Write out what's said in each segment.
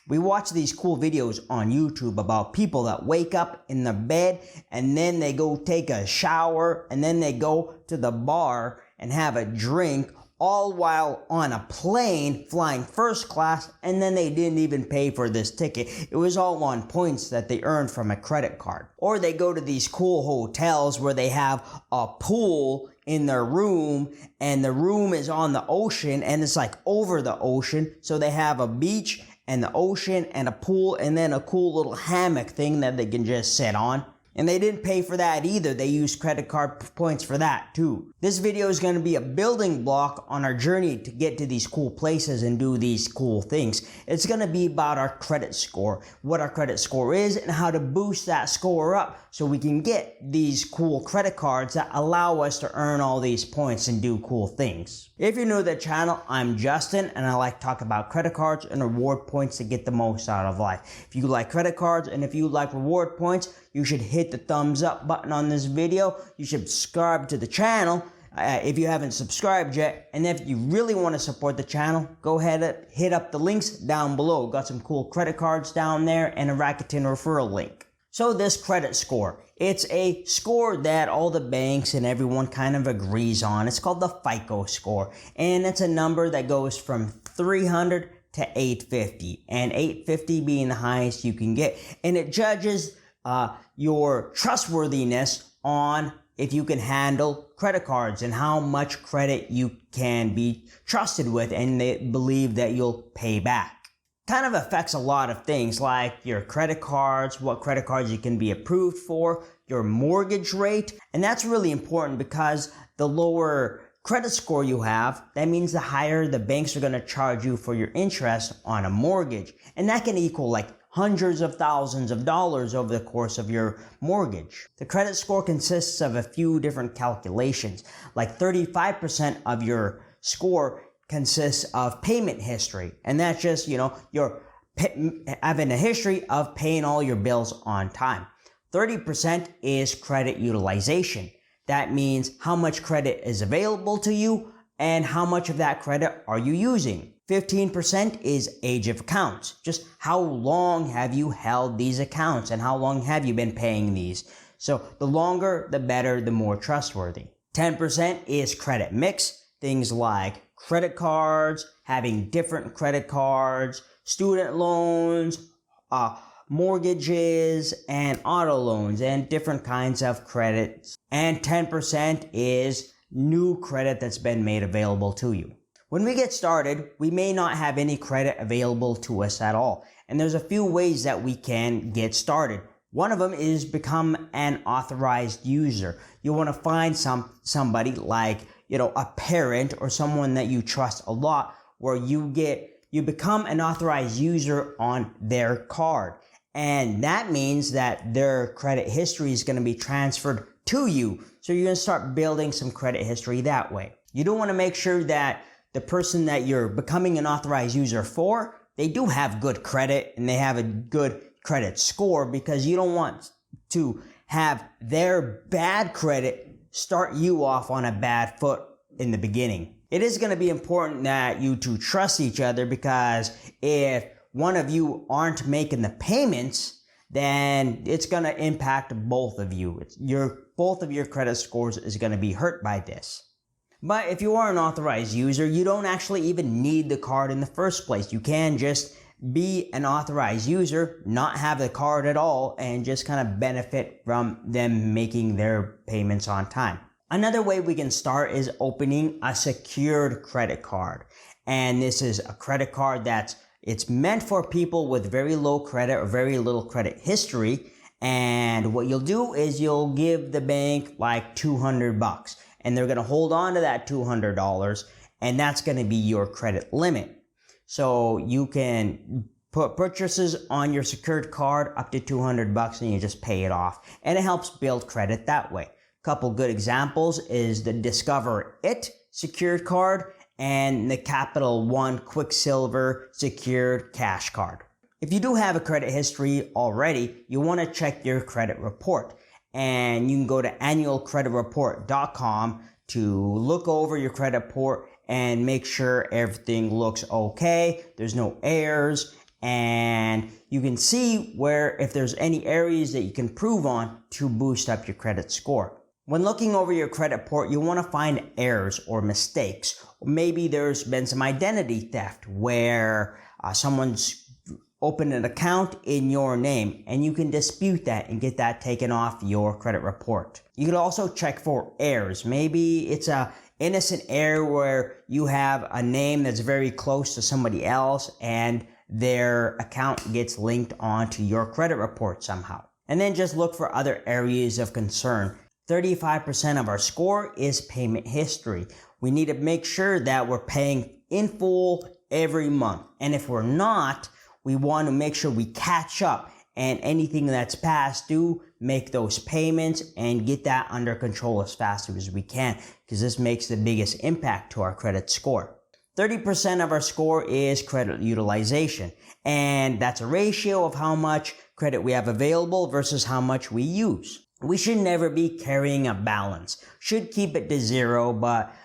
We watch these cool videos on YouTube about people that wake up in their bed and then they go take a shower and then they go to the bar and have a drink, all while on a plane flying first class, and then they didn't even pay for this ticket. It was all on points that they earned from a credit card. Or they go to these cool hotels where they have a pool in their room and the room is on the ocean and it's like over the ocean. So they have a beach and the ocean and a pool and then a cool little hammock thing that they can just sit on. And they didn't pay for that either. They used credit card points for that too. This video is going to be a building block on our journey to get to these cool places and do these cool things. It's going to be about our credit score, what our credit score is, and how to boost that score up so we can get these cool credit cards that allow us to earn all these points and do cool things. If you're new to the channel, I'm Justin and I like to talk about credit cards and reward points to get the most out of life. If you like credit cards and if you like reward points, you should hit the thumbs up button on this video. You should subscribe to the channel if you haven't subscribed yet. And if you really want to support the channel, go ahead and hit up the links down below. Got some cool credit cards down there and a Rakuten referral link. So this credit score, it's a score that all the banks and everyone kind of agrees on. It's called the FICO score. And it's a number that goes from 300 to 850. And 850 being the highest you can get. And it judges your trustworthiness on if you can handle credit cards and how much credit you can be trusted with and they believe that you'll pay back. Kind of affects a lot of things like your credit cards, what credit cards you can be approved for, your mortgage rate. And that's really important because the lower credit score you have, that means the higher the banks are going to charge you for your interest on a mortgage. And that can equal like hundreds of thousands of dollars over the course of your mortgage. The credit score consists of a few different calculations. Like 35% of your score consists of payment history. And that's just, you're having a history of paying all your bills on time. 30% is credit utilization. That means how much credit is available to you and how much of that credit are you using. 15% is age of accounts. Just how long have you held these accounts and how long have you been paying these? So the longer, the better, the more trustworthy. 10% is credit mix. Things like credit cards, having different credit cards, student loans, mortgages, and auto loans, and different kinds of credits. And 10% is new credit that's been made available to you. When we get started, we may not have any credit available to us at all. And there's a few ways that we can get started. One of them is become an authorized user. You want to find somebody like, a parent or someone that you trust a lot where you become an authorized user on their card. And that means that their credit history is going to be transferred to you. So you're going to start building some credit history that way. You do want to make sure that the person that you're becoming an authorized user for, they do have good credit and they have a good credit score, because you don't want to have their bad credit start you off on a bad foot in the beginning. It is going to be important that you two trust each other, because if one of you aren't making the payments, then it's going to impact both of you. Both of your credit scores is going to be hurt by this. But if you are an authorized user, you don't actually even need the card in the first place. You can just be an authorized user, not have the card at all, and just kind of benefit from them making their payments on time. Another way we can start is opening a secured credit card. And this is a credit card it's meant for people with very low credit or very little credit history. And what you'll do is you'll give the bank like $200. And they're going to hold on to that $200, and that's going to be your credit limit. So you can put purchases on your secured card up to $200 and you just pay it off. And it helps build credit that way. A couple good examples is the Discover It secured card and the Capital One Quicksilver secured cash card. If you do have a credit history already, you want to check your credit report. And you can go to annualcreditreport.com to look over your credit report and make sure everything looks okay. There's no errors and you can see where if there's any areas that you can improve on to boost up your credit score. When looking over your credit report, you want to find errors or mistakes. Maybe there's been some identity theft where someone's opened an account in your name, and you can dispute that and get that taken off your credit report. You can also check for errors. Maybe it's a innocent error where you have a name that's very close to somebody else and their account gets linked onto your credit report somehow. And then just look for other areas of concern. 35% of our score is payment history. We need to make sure that we're paying in full every month. And if we're not, we want to make sure we catch up, and anything that's past due, make those payments and get that under control as fast as we can, because this makes the biggest impact to our credit score. 30% of our score is credit utilization, and that's a ratio of how much credit we have available versus how much we use. We should never be carrying a balance. Should keep it to zero, but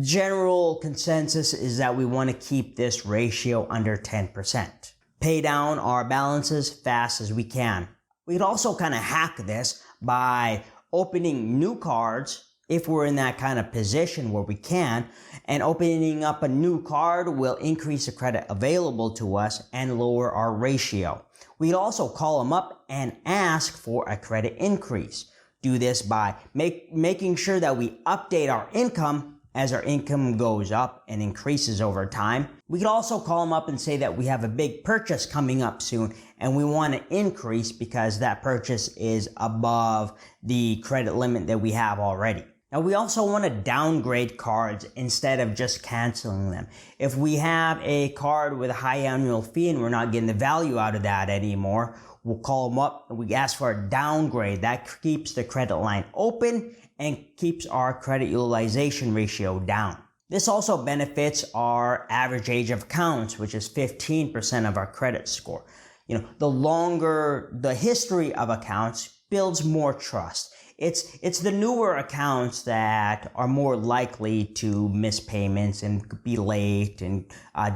general consensus is that we want to keep this ratio under 10%. Pay down our balances fast as we can. We could also kind of hack this by opening new cards if we're in that kind of position where we can, and opening up a new card will increase the credit available to us and lower our ratio. We'd also call them up and ask for a credit increase. Do this by making sure that we update our income as our income goes up and increases over time. We could also call them up and say that we have a big purchase coming up soon and we want to increase because that purchase is above the credit limit that we have already. Now, we also want to downgrade cards instead of just canceling them. If we have a card with a high annual fee and we're not getting the value out of that anymore, we'll call them up and we ask for a downgrade. That keeps the credit line open and keeps our credit utilization ratio down. This also benefits our average age of accounts, which is 15% of our credit score. The longer the history of accounts builds more trust. It's the newer accounts that are more likely to miss payments and be late and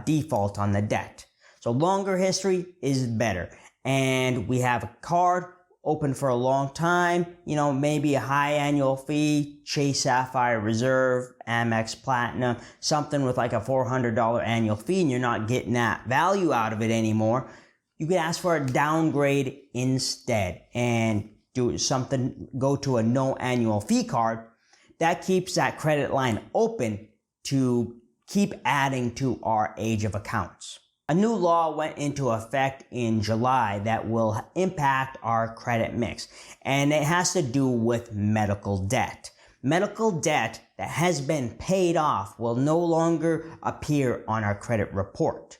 default on the debt. So longer history is better. And we have a card open for a long time, maybe a high annual fee, Chase Sapphire Reserve, Amex Platinum, something with like a $400 annual fee, and you're not getting that value out of it anymore. You could ask for a downgrade instead and do something, go to a no annual fee card. That keeps that credit line open to keep adding to our age of accounts. A new law went into effect in July that will impact our credit mix, and it has to do with medical debt. Medical debt that has been paid off will no longer appear on our credit report.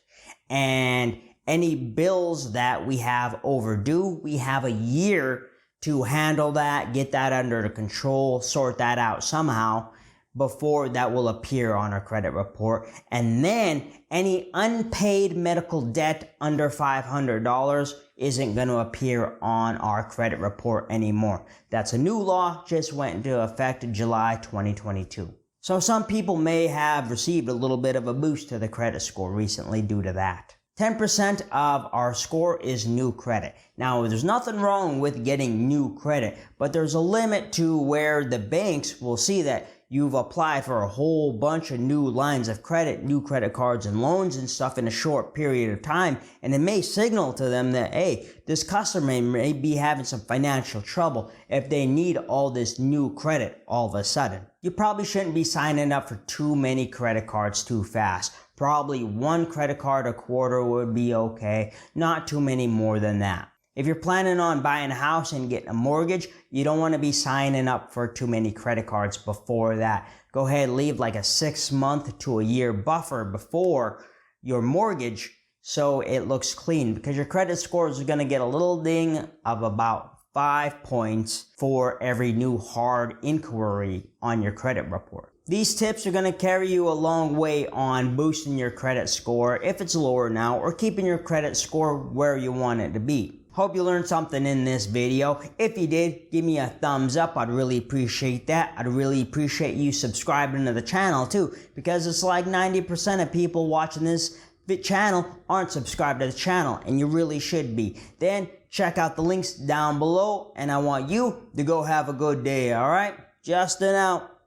And any bills that we have overdue, we have a year to handle that, get that under control, sort that out somehow before that will appear on our credit report. And then any unpaid medical debt under $500 isn't going to appear on our credit report anymore. That's a new law, just went into effect in July 2022. So some people may have received a little bit of a boost to the credit score recently due to that. 10% of our score is new credit. Now, there's nothing wrong with getting new credit, but there's a limit to where the banks will see that you've applied for a whole bunch of new lines of credit, new credit cards and loans and stuff in a short period of time. And it may signal to them that, hey, this customer may be having some financial trouble if they need all this new credit all of a sudden. You probably shouldn't be signing up for too many credit cards too fast. Probably one credit card a quarter would be okay, not too many more than that. If you're planning on buying a house and getting a mortgage, you don't want to be signing up for too many credit cards before that. Go ahead and leave like a 6-month to a year buffer before your mortgage so it looks clean, because your credit scores are going to get a little ding of about 5 points for every new hard inquiry on your credit report. These tips are going to carry you a long way on boosting your credit score if it's lower now, or keeping your credit score where you want it to be. Hope you learned something in this video. If you did, give me a thumbs up. I'd really appreciate that. I'd really appreciate you subscribing to the channel too, because it's like 90% of people watching this channel aren't subscribed to the channel, and you really should be. Then check out the links down below, and I want you to go have a good day, alright? Justin out.